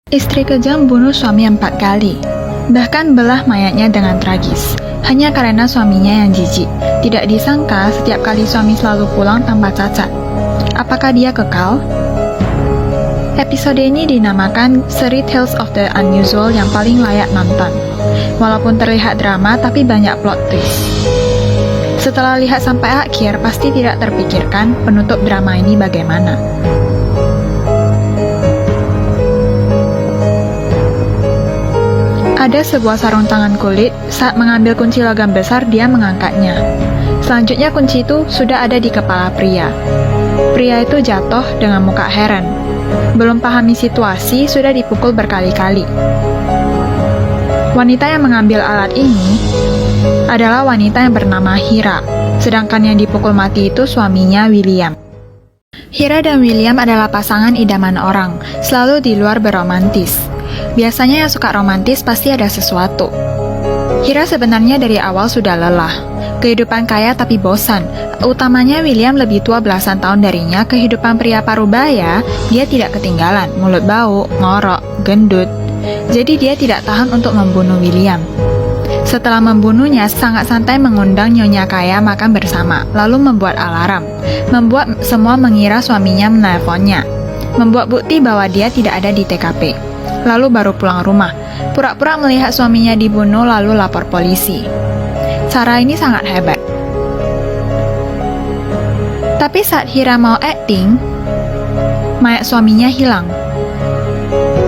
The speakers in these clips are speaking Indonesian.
Istri kejam bunuh suami 4 kali, bahkan belah mayatnya dengan tragis, hanya karena suaminya yang jijik. Tidak disangka setiap kali suami selalu pulang tanpa cacat. Apakah dia kekal? Episode ini dinamakan seri Tales of the Unusual yang paling layak nonton. Walaupun terlihat drama, tapi banyak plot twist. Setelah lihat sampai akhir, pasti tidak terpikirkan penutup drama ini bagaimana. Ada sebuah sarung tangan kulit. Saat mengambil kunci logam besar, dia mengangkatnya. Selanjutnya kunci itu sudah ada di kepala pria. Pria itu jatuh dengan muka heran. Belum pahami situasi, sudah dipukul berkali-kali. Wanita yang mengambil alat ini adalah wanita yang bernama Hira, sedangkan yang dipukul mati itu suaminya William. Hira dan William adalah pasangan idaman orang, selalu di luar beromantis. Biasanya yang suka romantis pasti ada sesuatu. Hira sebenarnya dari awal sudah lelah. Kehidupan kaya tapi bosan. Utamanya William lebih tua belasan tahun darinya. Kehidupan pria parubaya, dia tidak ketinggalan. Mulut bau, ngorok, gendut. Jadi dia tidak tahan untuk membunuh William. Setelah membunuhnya, sangat santai mengundang nyonya kaya makan bersama, lalu membuat alarm. Membuat semua mengira suaminya menelponnya. Membuat bukti bahwa dia tidak ada di TKP. Lalu baru pulang rumah, pura-pura melihat suaminya dibunuh lalu lapor polisi. Cara ini sangat hebat. Tapi saat Hira mau acting, mayat suaminya hilang.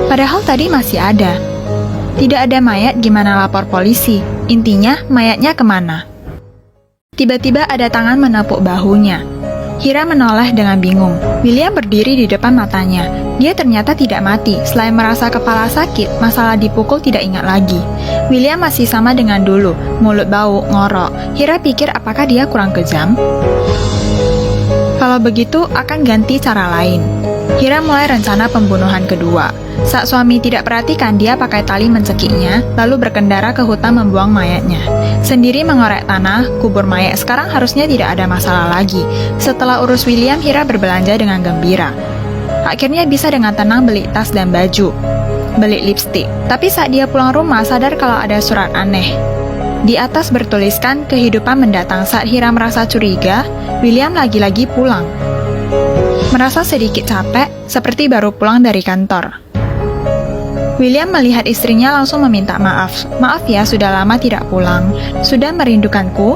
Padahal tadi masih ada. Tidak ada mayat, gimana lapor polisi? Intinya, mayatnya kemana? Tiba-tiba ada tangan menepuk bahunya. Hira menoleh dengan bingung. William berdiri di depan matanya. Dia ternyata tidak mati. Selain merasa kepala sakit, masalah dipukul tidak ingat lagi. William masih sama dengan dulu, mulut bau, ngorok. Hira pikir apakah dia kurang kejam? Kalau begitu, akan ganti cara lain. Hira mulai rencana pembunuhan kedua. Saat suami tidak perhatikan, dia pakai tali mencekiknya, lalu berkendara ke hutan membuang mayatnya. Sendiri mengorek tanah, kubur mayat. Sekarang harusnya tidak ada masalah lagi. Setelah urus William, Hira berbelanja dengan gembira. Akhirnya bisa dengan tenang beli tas dan baju, beli lipstik. Tapi saat dia pulang rumah, sadar kalau ada surat aneh. Di atas bertuliskan kehidupan mendatang. Saat Hira merasa curiga, William lagi-lagi pulang. Merasa sedikit capek, seperti baru pulang dari kantor. William melihat istrinya langsung meminta maaf. Maaf ya, sudah lama tidak pulang. Sudah merindukanku?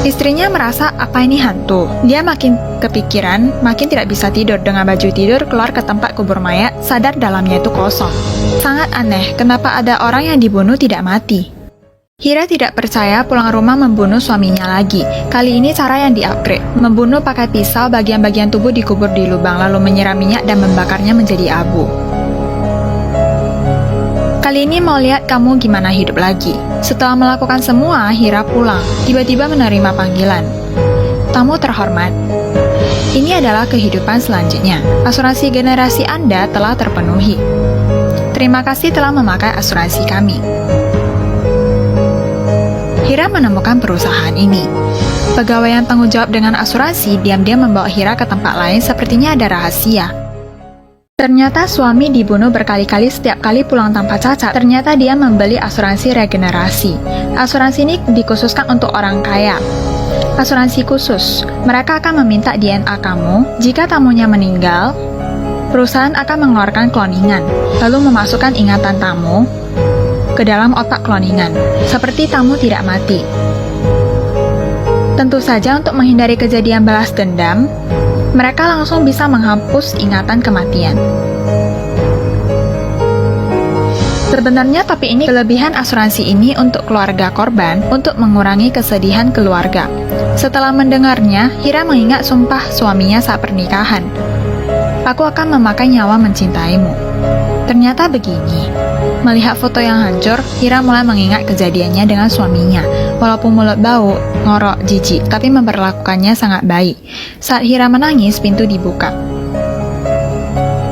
Istrinya merasa apa ini hantu. Dia makin kepikiran, makin tidak bisa tidur. Dengan baju tidur keluar ke tempat kubur mayat, sadar dalamnya itu kosong. Sangat aneh, kenapa ada orang yang dibunuh tidak mati? Hira tidak percaya, pulang rumah membunuh suaminya lagi. Kali ini cara yang di-upgrade. Membunuh pakai pisau, bagian-bagian tubuh dikubur di lubang, lalu menyiram minyak dan membakarnya menjadi abu. Kali ini mau lihat kamu gimana hidup lagi. Setelah melakukan semua, Hira pulang. Tiba-tiba menerima panggilan. Tamu terhormat. Ini adalah kehidupan selanjutnya. Asuransi generasi Anda telah terpenuhi. Terima kasih telah memakai asuransi kami. Hira menemukan perusahaan ini. Pegawai yang tanggung jawab dengan asuransi diam-diam membawa Hira ke tempat lain, sepertinya ada rahasia. Ternyata suami dibunuh berkali-kali setiap kali pulang tanpa cacat. Ternyata dia membeli asuransi regenerasi. Asuransi ini dikhususkan untuk orang kaya. Asuransi khusus. Mereka akan meminta DNA kamu. Jika tamunya meninggal, perusahaan akan mengeluarkan kloningan, lalu memasukkan ingatan tamu ke dalam otak kloningan, seperti tamu tidak mati. Tentu saja untuk menghindari kejadian balas dendam, mereka langsung bisa menghapus ingatan kematian. Sebenarnya tapi ini kelebihan asuransi ini untuk keluarga korban, untuk mengurangi kesedihan keluarga. Setelah mendengarnya, Hira mengingat sumpah suaminya saat pernikahan. Aku akan memakai nyawa mencintaimu. Ternyata begini. Melihat foto yang hancur, Hira mulai mengingat kejadiannya dengan suaminya. Walaupun mulut bau, ngorok, jijik, tapi memperlakukannya sangat baik. Saat Hira menangis, pintu dibuka.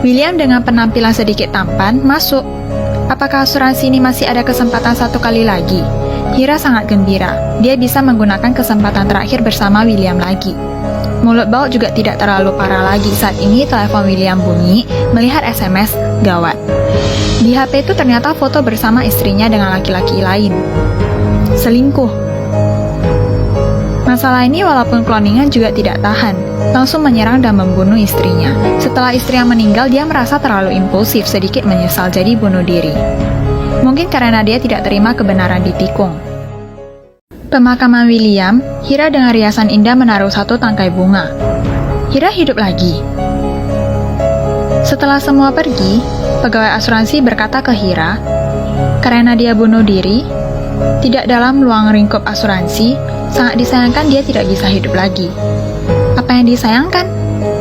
William dengan penampilan sedikit tampan masuk. Apakah asuransi ini masih ada kesempatan satu kali lagi? Hira sangat gembira. Dia bisa menggunakan kesempatan terakhir bersama William lagi. Mulut Bauk juga tidak terlalu parah lagi. Saat ini telepon William bunyi, melihat SMS gawat. Di HP itu ternyata foto bersama istrinya dengan laki-laki lain. Selingkuh. Masalah ini walaupun cloningan juga tidak tahan, langsung menyerang dan membunuh istrinya. Setelah istri yang meninggal, dia merasa terlalu impulsif, sedikit menyesal jadi bunuh diri. Mungkin karena dia tidak terima kebenaran ditikung. Pemakaman William, Hira dengan riasan indah menaruh satu tangkai bunga. Hira hidup lagi. Setelah semua pergi, pegawai asuransi berkata ke Hira, karena dia bunuh diri, tidak dalam ruang lingkup asuransi, sangat disayangkan dia tidak bisa hidup lagi. Apa yang disayangkan?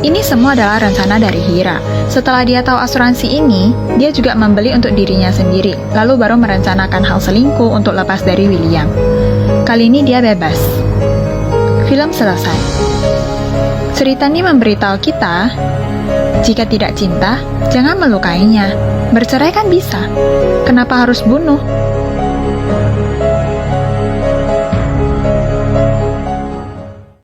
Ini semua adalah rencana dari Hira. Setelah dia tahu asuransi ini, dia juga membeli untuk dirinya sendiri, lalu baru merencanakan hal selingkuh untuk lepas dari William. Kali ini dia bebas. Film selesai. Cerita ini memberitahu kita, jika tidak cinta, jangan melukainya. Bercerai kan bisa. Kenapa harus bunuh?